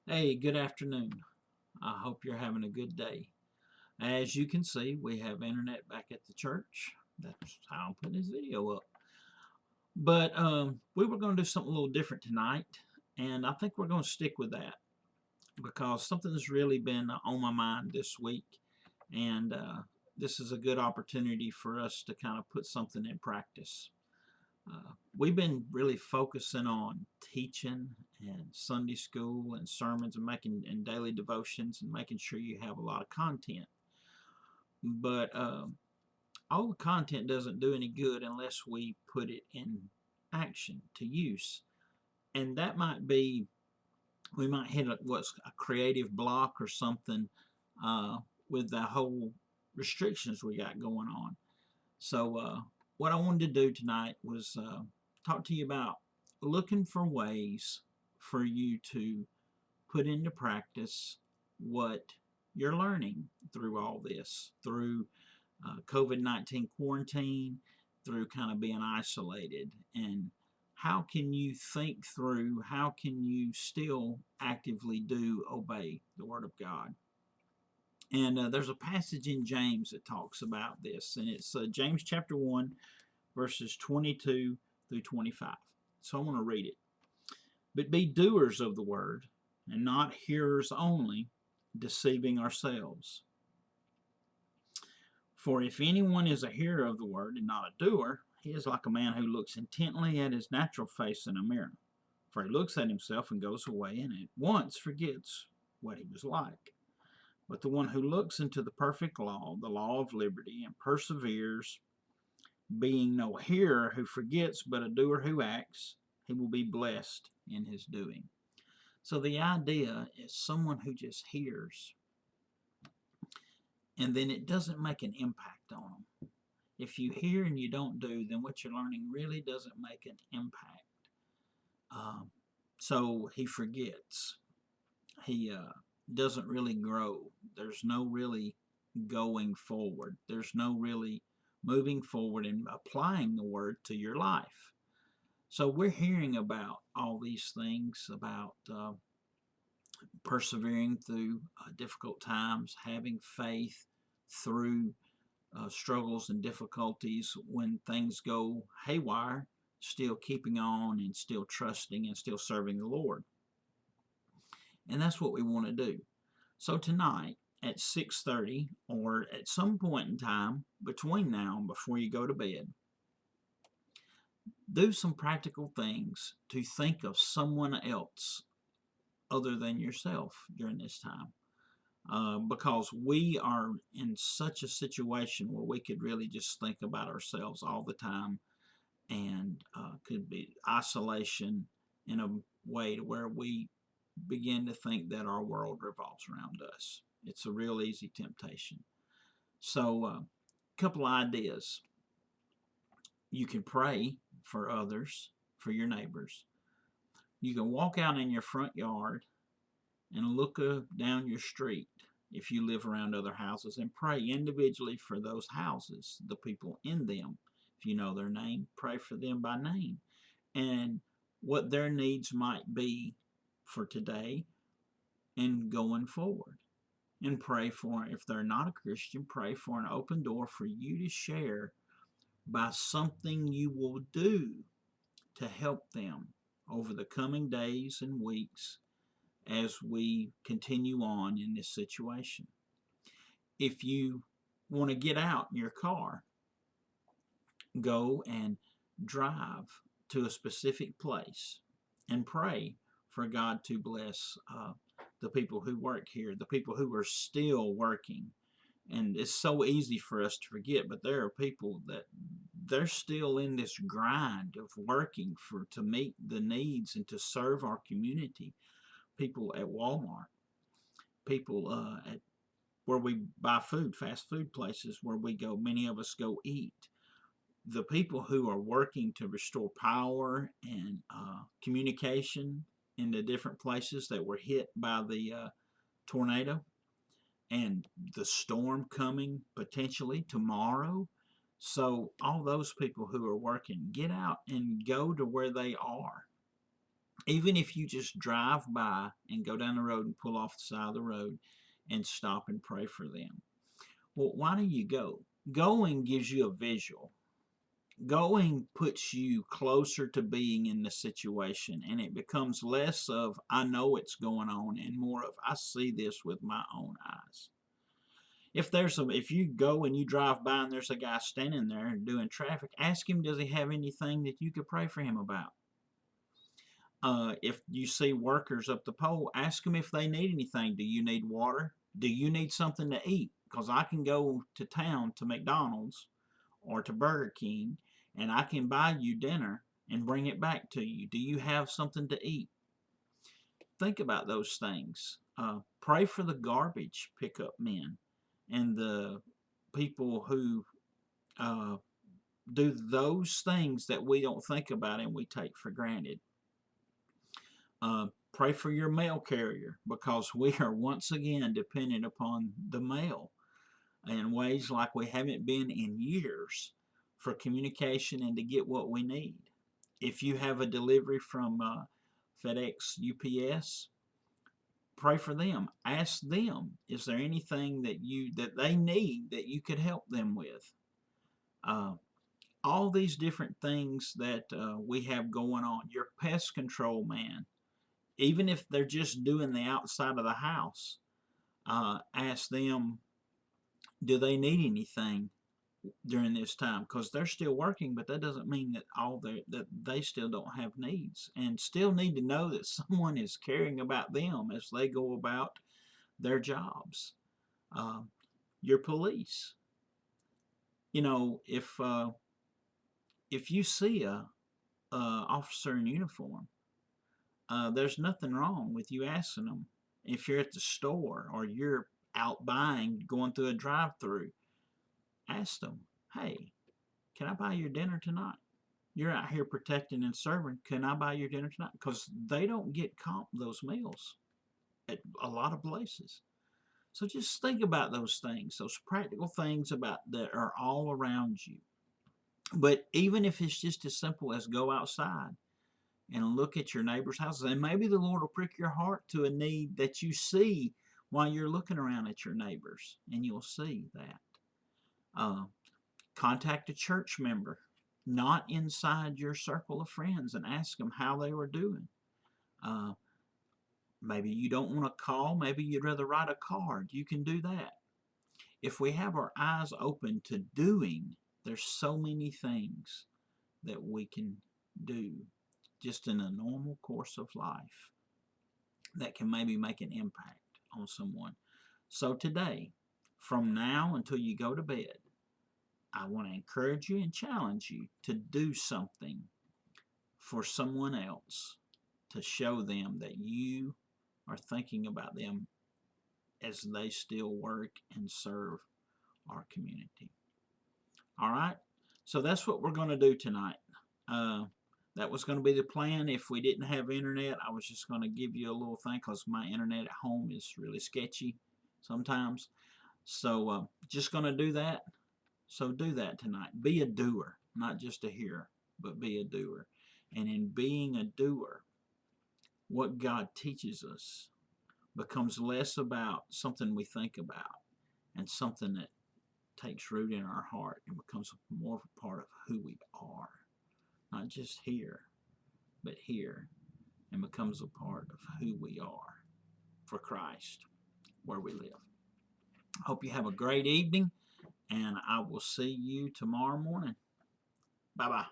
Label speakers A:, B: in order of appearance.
A: Hey, good afternoon. I hope you're having a good day. As you can see, we have internet back at the church. That's how I'm putting this video up. But we were going to do something a little different tonight, and I think we're going to stick with that because something's really been on my mind this week, and this is a good opportunity for us to kind of put something in practice. We've been really focusing on teaching and Sunday school and sermons and making and daily devotions and making sure you have a lot of content. But all the content doesn't do any good unless we put it in action to use. And that might be, we might hit what's a creative block or something with the whole restrictions we got going on. So, what I wanted to do tonight was talk to you about looking for ways for you to put into practice what you're learning through all this, through COVID-19 quarantine, through kind of being isolated. And how can you think through, how can you still actively obey the Word of God? And there's a passage in James that talks about this, and it's James chapter 1, verses 22 through 25. So I want to read it. But be doers of the word, and not hearers only, deceiving ourselves. For if anyone is a hearer of the word and not a doer, he is like a man who looks intently at his natural face in a mirror. For he looks at himself and goes away and at once forgets what he was like. But the one who looks into the perfect law, the law of liberty, and perseveres, being no hearer who forgets, but a doer who acts, he will be blessed in his doing. So the idea is someone who just hears and then it doesn't make an impact on them. If you hear and you don't do, then what you're learning really doesn't make an impact. So he forgets. He doesn't really grow. There's no really going forward. There's no really moving forward and applying the word to your life. So we're hearing about all these things about persevering through difficult times, having faith through struggles and difficulties when things go haywire, still keeping on and still trusting and still serving the Lord. And that's what we want to do. So tonight at 6:30 or at some point in time between now and before you go to bed, do some practical things to think of someone else other than yourself during this time. Because we are in such a situation where we could really just think about ourselves all the time and could be isolation in a way to where we begin to think that our world revolves around us. It's a real easy temptation. So, a couple ideas. You can pray for others, for your neighbors. You can walk out in your front yard and look down your street if you live around other houses and pray individually for those houses, the people in them. If you know their name, pray for them by name and what their needs might be for today and going forward. And pray for, if they're not a Christian, pray for an open door for you to share by something you will do to help them over the coming days and weeks as we continue on in this situation. If you want to get out in your car, go and drive to a specific place and pray for God to bless the people who work here, the people who are still working. And it's so easy for us to forget, but there are people that they're still in this grind of working to meet the needs and to serve our community. People at Walmart, people at where we buy food, fast food places where we go, many of us go eat. The people who are working to restore power and communication in the different places that were hit by the tornado and the storm coming potentially tomorrow. So all those people who are working, get out and go to where they are Even if you just drive by and go down the road and pull off the side of the road and stop and pray for them. Well, why do you go? Going gives you a visual. Going puts you closer to being in the situation, and it becomes less of I know it's going on and more of I see this with my own eyes. If you go and you drive by and there's a guy standing there doing traffic, ask him, does he have anything that you could pray for him about? If you see workers up the pole, ask them if they need anything. Do you need water? Do you need something to eat? Because I can go to town to McDonald's or to Burger King and I can buy you dinner and bring it back to you. Do you have something to eat? Think about those things. Pray for the garbage pickup men and the people who uh, do those things that we don't think about and we take for granted. Pray for your mail carrier because we are once again dependent upon the mail in ways like we haven't been in years for communication and to get what we need. If you have a delivery from FedEx, UPS, pray for them. Ask them, is there anything that they need that you could help them with? Uh, all these different things that we have going on. Your pest control man, even if they're just doing the outside of the house, ask them, do they need anything during this time? Because they're still working, but that doesn't mean that they still don't have needs and still need to know that someone is caring about them as they go about their jobs. Uh, your police, if you see a officer in uniform, there's nothing wrong with you asking them. If you're at the store or you're out buying, going through a drive-through, ask them, hey, can I buy your dinner tonight? You're out here protecting and serving. Can I buy your dinner tonight? Because they don't get comp those meals at a lot of places. So just think about those things, those practical things about that are all around you. But even if it's just as simple as go outside and look at your neighbor's houses, and maybe the Lord will prick your heart to a need that you see while you're looking around at your neighbors, and you'll see that. Uh, Contact a church member not inside your circle of friends and ask them how they were doing. Uh, Maybe you don't want to call, maybe you'd rather write a card. You can do that. If we have our eyes open to doing, there's so many things that we can do just in a normal course of life that can maybe make an impact on someone. So today, from now until you go to bed, I want to encourage you and challenge you to do something for someone else to show them that you are thinking about them as they still work and serve our community. All right? So that's what we're going to do tonight. That was going to be the plan. If we didn't have internet, I was just going to give you a little thing because my internet at home is really sketchy sometimes. So just going to do that. So do that tonight. Be a doer, not just a hearer, but be a doer. And in being a doer, what God teaches us becomes less about something we think about and something that takes root in our heart and becomes more of a part of who we are. Not just here, but here, and becomes a part of who we are for Christ, where we live. I hope you have a great evening, and I will see you tomorrow morning. Bye-bye.